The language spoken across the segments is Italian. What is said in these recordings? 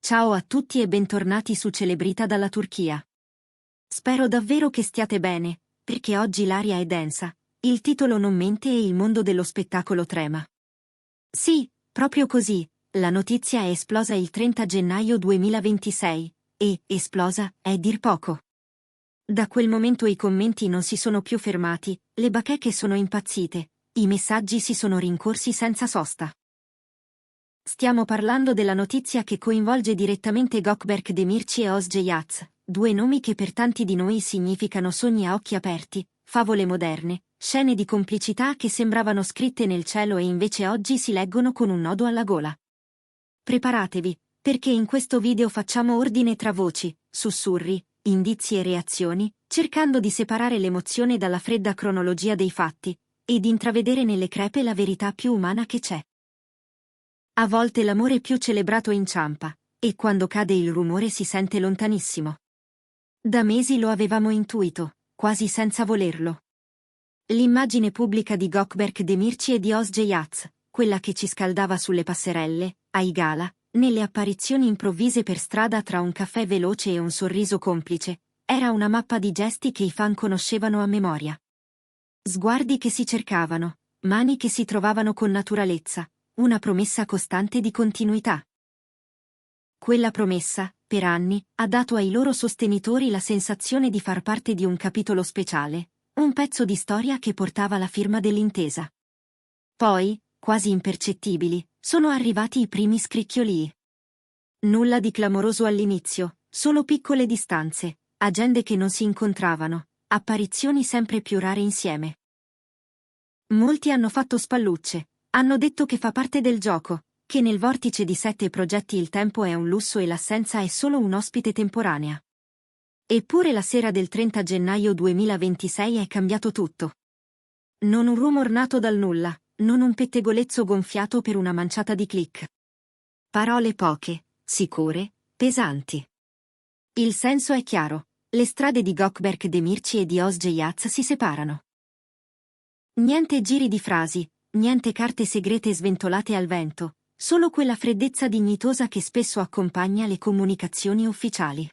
Ciao a tutti e bentornati su Celebrita dalla Turchia. Spero davvero che stiate bene, perché oggi l'aria è densa, il titolo non mente e il mondo dello spettacolo trema. Sì, proprio così, la notizia è esplosa il 30 gennaio 2026, e, esplosa, è dir poco. Da quel momento i commenti non si sono più fermati, le bacheche sono impazzite, i messaggi si sono rincorsi senza sosta. Stiamo parlando della notizia che coinvolge direttamente Gökberk Demirci e Özge Yağız, due nomi che per tanti di noi significano sogni a occhi aperti, favole moderne, scene di complicità che sembravano scritte nel cielo e invece oggi si leggono con un nodo alla gola. Preparatevi, perché in questo video facciamo ordine tra voci, sussurri, indizi e reazioni, cercando di separare l'emozione dalla fredda cronologia dei fatti, e di intravedere nelle crepe la verità più umana che c'è. A volte l'amore più celebrato inciampa, e quando cade il rumore si sente lontanissimo. Da mesi lo avevamo intuito, quasi senza volerlo. L'immagine pubblica di Gökberk Demirci e di Özge Yağız, quella che ci scaldava sulle passerelle, ai gala, nelle apparizioni improvvise per strada tra un caffè veloce e un sorriso complice, era una mappa di gesti che i fan conoscevano a memoria. Sguardi che si cercavano, mani che si trovavano con naturalezza, una promessa costante di continuità. Quella promessa, per anni, ha dato ai loro sostenitori la sensazione di far parte di un capitolo speciale, un pezzo di storia che portava la firma dell'intesa. Poi, quasi impercettibili, sono arrivati i primi scricchiolii. Nulla di clamoroso all'inizio, solo piccole distanze, agende che non si incontravano, apparizioni sempre più rare insieme. Molti hanno fatto spallucce. Hanno detto che fa parte del gioco, che nel vortice di 7 progetti il tempo è un lusso e l'assenza è solo un ospite temporanea. Eppure la sera del 30 gennaio 2026 è cambiato tutto. Non un rumor nato dal nulla, non un pettegolezzo gonfiato per una manciata di click. Parole poche, sicure, pesanti. Il senso è chiaro, le strade di Gökberk Demirci e di Özge Yağız si separano. Niente giri di frasi, niente carte segrete sventolate al vento, solo quella freddezza dignitosa che spesso accompagna le comunicazioni ufficiali.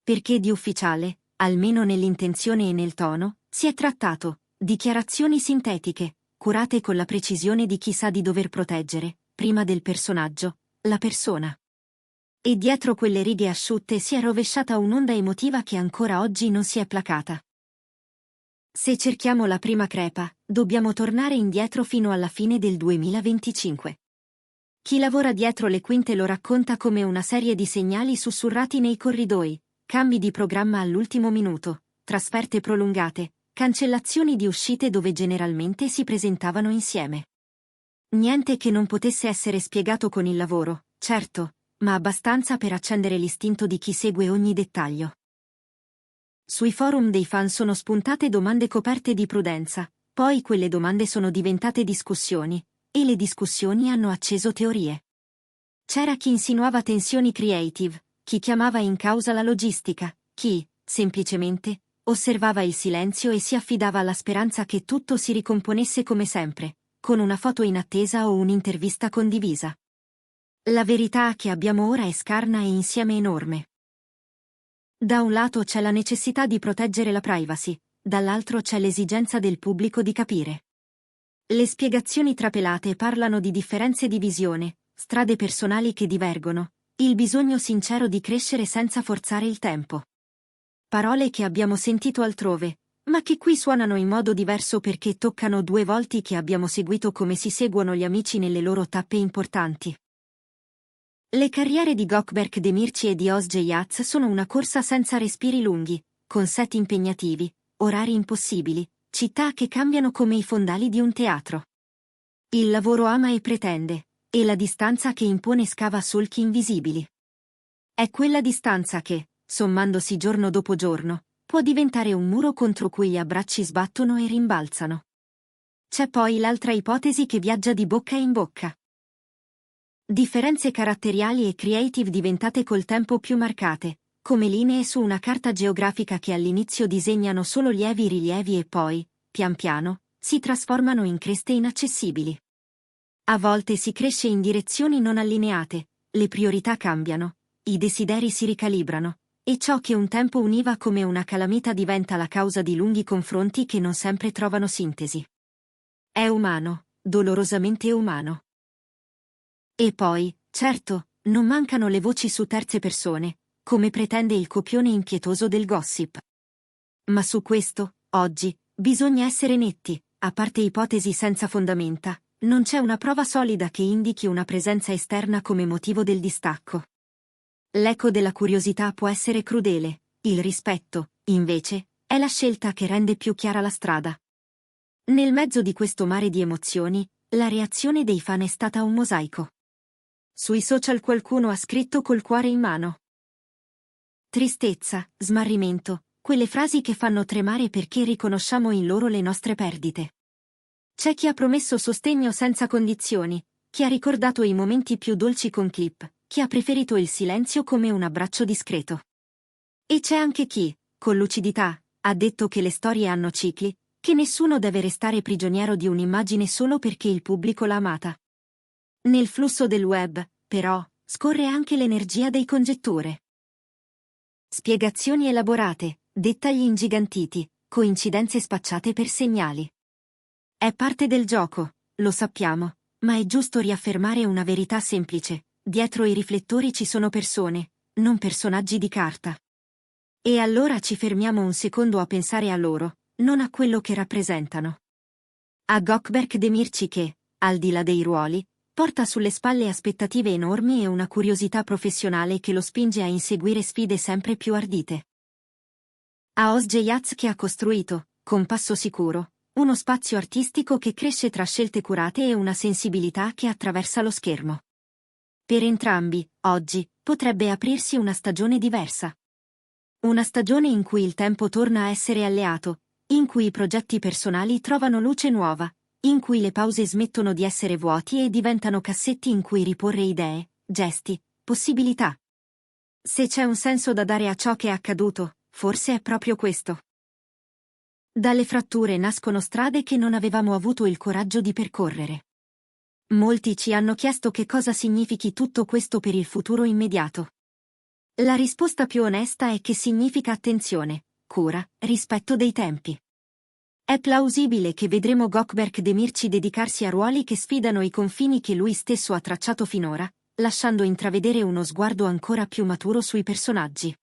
Perché di ufficiale, almeno nell'intenzione e nel tono, si è trattato, dichiarazioni sintetiche, curate con la precisione di chi sa di dover proteggere, prima del personaggio, la persona. E dietro quelle righe asciutte si è rovesciata un'onda emotiva che ancora oggi non si è placata. Se cerchiamo la prima crepa, dobbiamo tornare indietro fino alla fine del 2025. Chi lavora dietro le quinte lo racconta come una serie di segnali sussurrati nei corridoi, cambi di programma all'ultimo minuto, trasferte prolungate, cancellazioni di uscite dove generalmente si presentavano insieme. Niente che non potesse essere spiegato con il lavoro, certo, ma abbastanza per accendere l'istinto di chi segue ogni dettaglio. Sui forum dei fan sono spuntate domande coperte di prudenza, poi quelle domande sono diventate discussioni, e le discussioni hanno acceso teorie. C'era chi insinuava tensioni creative, chi chiamava in causa la logistica, chi, semplicemente, osservava il silenzio e si affidava alla speranza che tutto si ricomponesse come sempre, con una foto in attesa o un'intervista condivisa. La verità che abbiamo ora è scarna e insieme enorme. Da un lato c'è la necessità di proteggere la privacy, dall'altro c'è l'esigenza del pubblico di capire. Le spiegazioni trapelate parlano di differenze di visione, strade personali che divergono, il bisogno sincero di crescere senza forzare il tempo. Parole che abbiamo sentito altrove, ma che qui suonano in modo diverso perché toccano due volti che abbiamo seguito come si seguono gli amici nelle loro tappe importanti. Le carriere di Gökberk Demirci e di Özge Yağız sono una corsa senza respiri lunghi, con set impegnativi, orari impossibili, città che cambiano come i fondali di un teatro. Il lavoro ama e pretende, e la distanza che impone scava solchi invisibili. È quella distanza che, sommandosi giorno dopo giorno, può diventare un muro contro cui gli abbracci sbattono e rimbalzano. C'è poi l'altra ipotesi che viaggia di bocca in bocca. Differenze caratteriali e creative diventate col tempo più marcate, come linee su una carta geografica che all'inizio disegnano solo lievi rilievi e poi, pian piano, si trasformano in creste inaccessibili. A volte si cresce in direzioni non allineate, le priorità cambiano, i desideri si ricalibrano, e ciò che un tempo univa come una calamita diventa la causa di lunghi confronti che non sempre trovano sintesi. È umano, dolorosamente umano. E poi, certo, non mancano le voci su terze persone, come pretende il copione impietoso del gossip. Ma su questo, oggi, bisogna essere netti, a parte ipotesi senza fondamenta, non c'è una prova solida che indichi una presenza esterna come motivo del distacco. L'eco della curiosità può essere crudele, il rispetto, invece, è la scelta che rende più chiara la strada. Nel mezzo di questo mare di emozioni, la reazione dei fan è stata un mosaico. Sui social qualcuno ha scritto col cuore in mano. Tristezza, smarrimento, quelle frasi che fanno tremare perché riconosciamo in loro le nostre perdite. C'è chi ha promesso sostegno senza condizioni, chi ha ricordato i momenti più dolci con clip, chi ha preferito il silenzio come un abbraccio discreto. E c'è anche chi, con lucidità, ha detto che le storie hanno cicli, che nessuno deve restare prigioniero di un'immagine solo perché il pubblico l'ha amata. Nel flusso del web, però, scorre anche l'energia dei congetture. Spiegazioni elaborate, dettagli ingigantiti, coincidenze spacciate per segnali. È parte del gioco, lo sappiamo, ma è giusto riaffermare una verità semplice: dietro i riflettori ci sono persone, non personaggi di carta. E allora ci fermiamo un secondo a pensare a loro, non a quello che rappresentano. A Gökberk Demirci che, al di là dei ruoli, porta sulle spalle aspettative enormi e una curiosità professionale che lo spinge a inseguire sfide sempre più ardite. A Özge Yaz che ha costruito, con passo sicuro, uno spazio artistico che cresce tra scelte curate e una sensibilità che attraversa lo schermo. Per entrambi, oggi, potrebbe aprirsi una stagione diversa. Una stagione in cui il tempo torna a essere alleato, in cui i progetti personali trovano luce nuova, in cui le pause smettono di essere vuoti e diventano cassetti in cui riporre idee, gesti, possibilità. Se c'è un senso da dare a ciò che è accaduto, forse è proprio questo. Dalle fratture nascono strade che non avevamo avuto il coraggio di percorrere. Molti ci hanno chiesto che cosa significhi tutto questo per il futuro immediato. La risposta più onesta è che significa attenzione, cura, rispetto dei tempi. È plausibile che vedremo Gökberk Demirci dedicarsi a ruoli che sfidano i confini che lui stesso ha tracciato finora, lasciando intravedere uno sguardo ancora più maturo sui personaggi.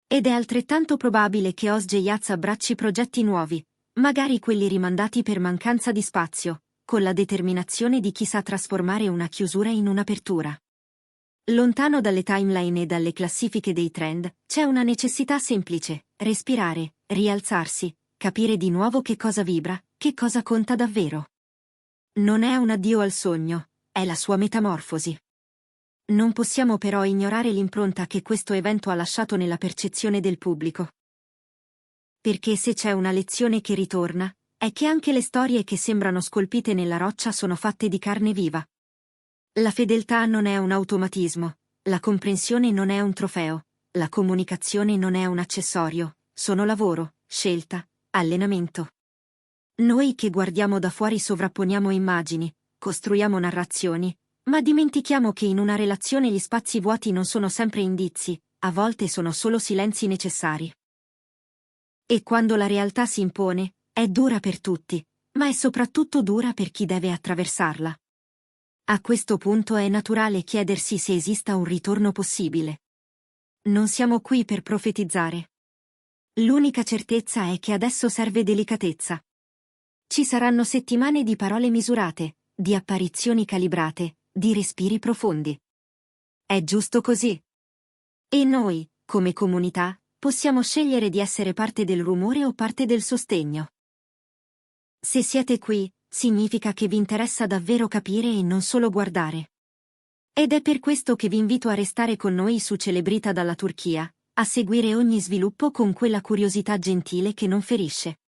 Ed è altrettanto probabile che Özge Yaz abbracci progetti nuovi, magari quelli rimandati per mancanza di spazio, con la determinazione di chi sa trasformare una chiusura in un'apertura. Lontano dalle timeline e dalle classifiche dei trend, c'è una necessità semplice: respirare, rialzarsi, capire di nuovo che cosa vibra, che cosa conta davvero. Non è un addio al sogno, è la sua metamorfosi. Non possiamo però ignorare l'impronta che questo evento ha lasciato nella percezione del pubblico. Perché se c'è una lezione che ritorna, è che anche le storie che sembrano scolpite nella roccia sono fatte di carne viva. La fedeltà non è un automatismo, la comprensione non è un trofeo, la comunicazione non è un accessorio, sono lavoro, scelta, allenamento. Noi che guardiamo da fuori sovrapponiamo immagini, costruiamo narrazioni, ma dimentichiamo che in una relazione gli spazi vuoti non sono sempre indizi, a volte sono solo silenzi necessari. E quando la realtà si impone, è dura per tutti, ma è soprattutto dura per chi deve attraversarla. A questo punto è naturale chiedersi se esista un ritorno possibile. Non siamo qui per profetizzare. L'unica certezza è che adesso serve delicatezza. Ci saranno settimane di parole misurate, di apparizioni calibrate, di respiri profondi. È giusto così. E noi, come comunità, possiamo scegliere di essere parte del rumore o parte del sostegno. Se siete qui, significa che vi interessa davvero capire e non solo guardare. Ed è per questo che vi invito a restare con noi su Celebrita dalla Turchia, a seguire ogni sviluppo con quella curiosità gentile che non ferisce.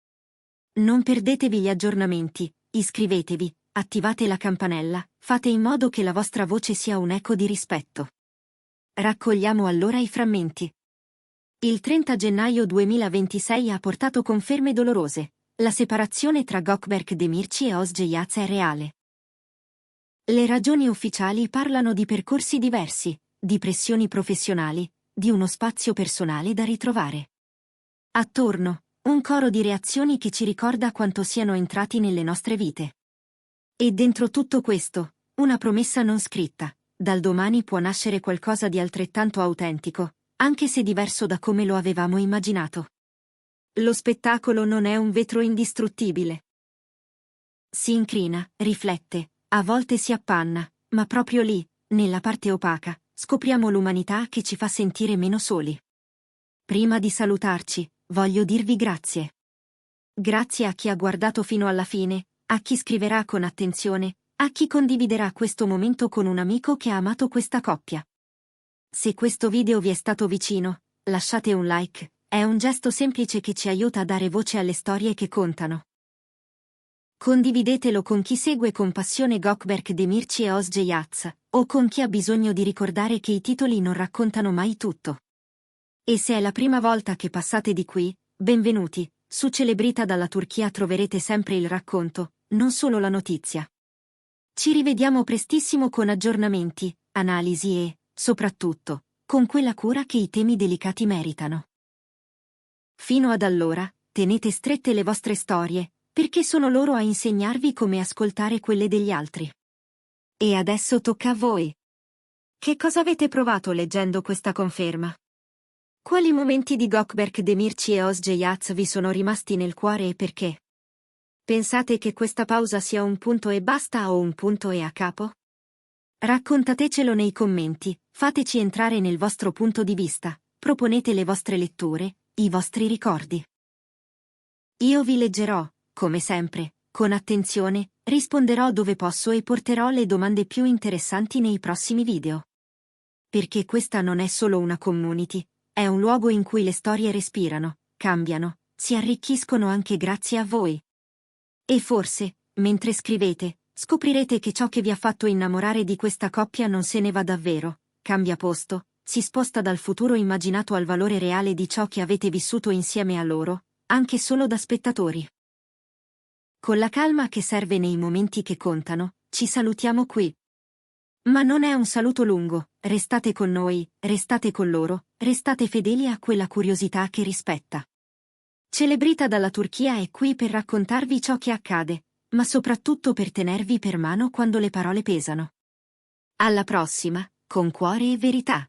Non perdetevi gli aggiornamenti, iscrivetevi, attivate la campanella, fate in modo che la vostra voce sia un eco di rispetto. Raccogliamo allora i frammenti. Il 30 gennaio 2026 ha portato conferme dolorose. La separazione tra Gökberk Demirci e Özge Yaz è reale. Le ragioni ufficiali parlano di percorsi diversi, di pressioni professionali, di uno spazio personale da ritrovare. Attorno, un coro di reazioni che ci ricorda quanto siano entrati nelle nostre vite. E dentro tutto questo, una promessa non scritta: dal domani può nascere qualcosa di altrettanto autentico, anche se diverso da come lo avevamo immaginato. Lo spettacolo non è un vetro indistruttibile. Si incrina, riflette, a volte si appanna, ma proprio lì, nella parte opaca, scopriamo l'umanità che ci fa sentire meno soli. Prima di salutarci, voglio dirvi grazie. Grazie a chi ha guardato fino alla fine, a chi scriverà con attenzione, a chi condividerà questo momento con un amico che ha amato questa coppia. Se questo video vi è stato vicino, lasciate un like, è un gesto semplice che ci aiuta a dare voce alle storie che contano. Condividetelo con chi segue con passione Gökberk Demirci e Özge Yağız, o con chi ha bisogno di ricordare che i titoli non raccontano mai tutto. E se è la prima volta che passate di qui, benvenuti, su Celebrita dalla Turchia troverete sempre il racconto, non solo la notizia. Ci rivediamo prestissimo con aggiornamenti, analisi e, soprattutto, con quella cura che i temi delicati meritano. Fino ad allora, tenete strette le vostre storie, perché sono loro a insegnarvi come ascoltare quelle degli altri. E adesso tocca a voi. Che cosa avete provato leggendo questa conferma? Quali momenti di Gökberk Demirci e Özge Yağız vi sono rimasti nel cuore e perché? Pensate che questa pausa sia un punto e basta o un punto e a capo? Raccontatecelo nei commenti, fateci entrare nel vostro punto di vista, proponete le vostre letture, i vostri ricordi. Io vi leggerò, come sempre, con attenzione, risponderò dove posso e porterò le domande più interessanti nei prossimi video. Perché questa non è solo una community, è un luogo in cui le storie respirano, cambiano, si arricchiscono anche grazie a voi. E forse, mentre scrivete, scoprirete che ciò che vi ha fatto innamorare di questa coppia non se ne va davvero, cambia posto, si sposta dal futuro immaginato al valore reale di ciò che avete vissuto insieme a loro, anche solo da spettatori. Con la calma che serve nei momenti che contano, ci salutiamo qui. Ma non è un saluto lungo, restate con noi, restate con loro, restate fedeli a quella curiosità che rispetta. Celebrita dalla Turchia è qui per raccontarvi ciò che accade, ma soprattutto per tenervi per mano quando le parole pesano. Alla prossima, con cuore e verità.